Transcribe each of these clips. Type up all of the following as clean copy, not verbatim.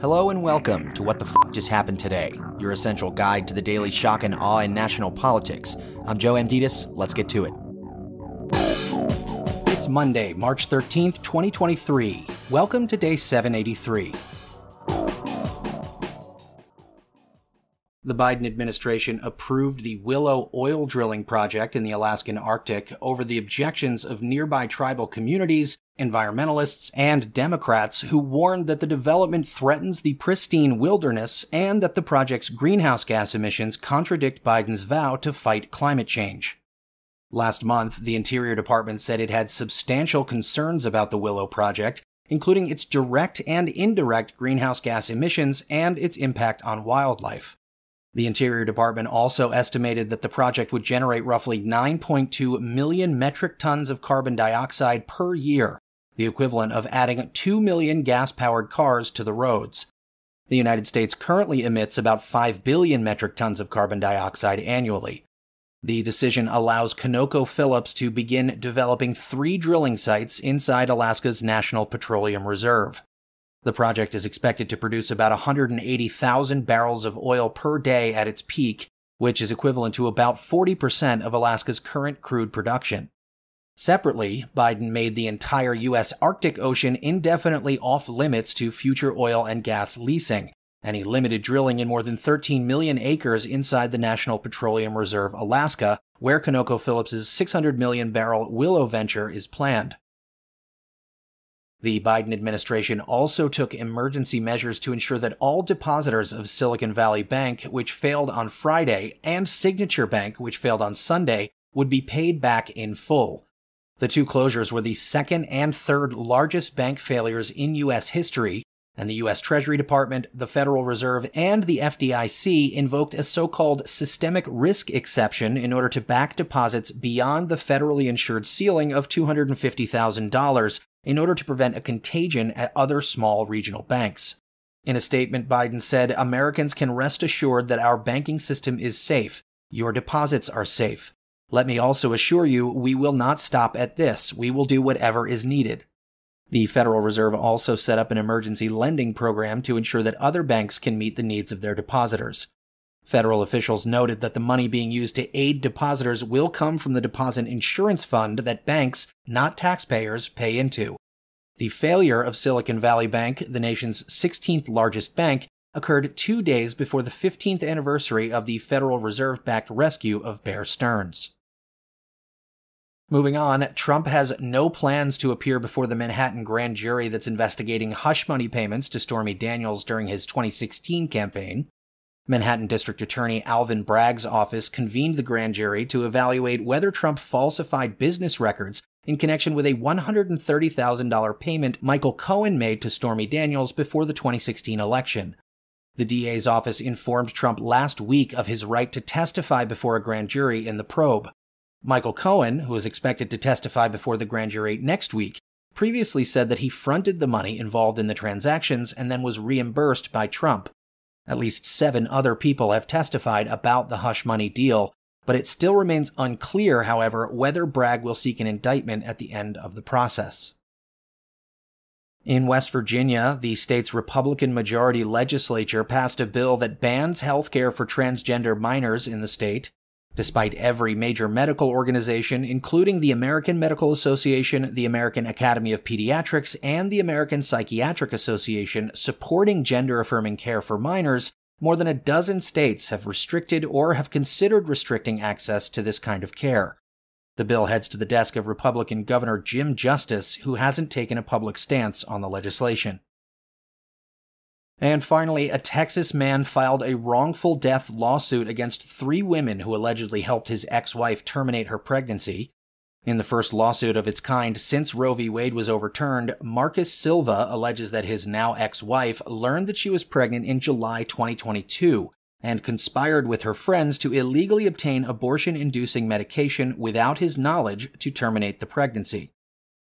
Hello and welcome to What the F*** Just Happened Today, your essential guide to the daily shock and awe in national politics. I'm Joe Amditis, let's get to it. It's Monday, March 13th, 2023. Welcome to day 783. The Biden administration approved the Willow oil drilling project in the Alaskan Arctic over the objections of nearby tribal communities, environmentalists, and Democrats who warned that the development threatens the pristine wilderness and that the project's greenhouse gas emissions contradict Biden's vow to fight climate change. Last month, the Interior Department said it had substantial concerns about the Willow project, including its direct and indirect greenhouse gas emissions and its impact on wildlife. The Interior Department also estimated that the project would generate roughly 9.2 million metric tons of carbon dioxide per year, the equivalent of adding 2 million gas-powered cars to the roads. The United States currently emits about 5 billion metric tons of carbon dioxide annually. The decision allows ConocoPhillips to begin developing 3 drilling sites inside Alaska's National Petroleum Reserve. The project is expected to produce about 180,000 barrels of oil per day at its peak, which is equivalent to about 40% of Alaska's current crude production. Separately, Biden made the entire U.S. Arctic Ocean indefinitely off-limits to future oil and gas leasing, and he limited drilling in more than 13 million acres inside the National Petroleum Reserve, Alaska, where ConocoPhillips' 600 million barrel Willow venture is planned. The Biden administration also took emergency measures to ensure that all depositors of Silicon Valley Bank, which failed on Friday, and Signature Bank, which failed on Sunday, would be paid back in full. The 2 closures were the second and third largest bank failures in U.S. history, and the U.S. Treasury Department, the Federal Reserve, and the FDIC invoked a so-called systemic risk exception in order to back deposits beyond the federally insured ceiling of $250,000 in order to prevent a contagion at other small regional banks. In a statement, Biden said, "Americans can rest assured that our banking system is safe. Your deposits are safe. Let me also assure you, we will not stop at this. We will do whatever is needed." The Federal Reserve also set up an emergency lending program to ensure that other banks can meet the needs of their depositors. Federal officials noted that the money being used to aid depositors will come from the deposit insurance fund that banks, not taxpayers, pay into. The failure of Silicon Valley Bank, the nation's 16th largest bank, occurred 2 days before the 15th anniversary of the Federal Reserve-backed rescue of Bear Stearns. Moving on, Trump has no plans to appear before the Manhattan grand jury that's investigating hush money payments to Stormy Daniels during his 2016 campaign. Manhattan District Attorney Alvin Bragg's office convened the grand jury to evaluate whether Trump falsified business records in connection with a $130,000 payment Michael Cohen made to Stormy Daniels before the 2016 election. The DA's office informed Trump last week of his right to testify before a grand jury in the probe. Michael Cohen, who is expected to testify before the grand jury next week, previously said that he fronted the money involved in the transactions and then was reimbursed by Trump. At least 7 other people have testified about the hush money deal, but it still remains unclear, however, whether Bragg will seek an indictment at the end of the process. In West Virginia, the state's Republican-majority legislature passed a bill that bans health care for transgender minors in the state, despite every major medical organization, including the American Medical Association, the American Academy of Pediatrics, and the American Psychiatric Association, supporting gender-affirming care for minors. More than a dozen states have restricted or have considered restricting access to this kind of care. The bill heads to the desk of Republican Governor Jim Justice, who hasn't taken a public stance on the legislation. And finally, a Texas man filed a wrongful death lawsuit against 3 women who allegedly helped his ex-wife terminate her pregnancy. In the first lawsuit of its kind since Roe v. Wade was overturned, Marcus Silva alleges that his now ex-wife learned that she was pregnant in July 2022 and conspired with her friends to illegally obtain abortion-inducing medication without his knowledge to terminate the pregnancy.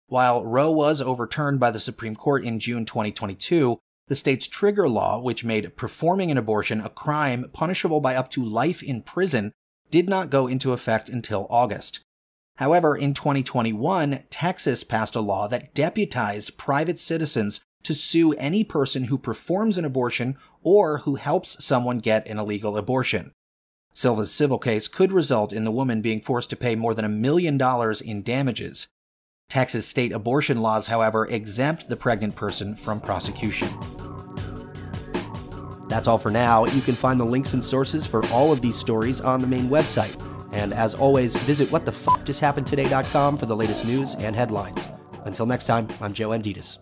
While Roe was overturned by the Supreme Court in June 2022, the state's trigger law, which made performing an abortion a crime punishable by up to life in prison, did not go into effect until August. However, in 2021, Texas passed a law that deputized private citizens to sue any person who performs an abortion or who helps someone get an illegal abortion. Silva's civil case could result in the woman being forced to pay more than $1 million in damages. Texas state abortion laws, however, exempt the pregnant person from prosecution. That's all for now. You can find the links and sources for all of these stories on the main website. And as always, visit whatthefjusthappenedtoday.com for the latest news and headlines. Until next time, I'm Joe Amditis.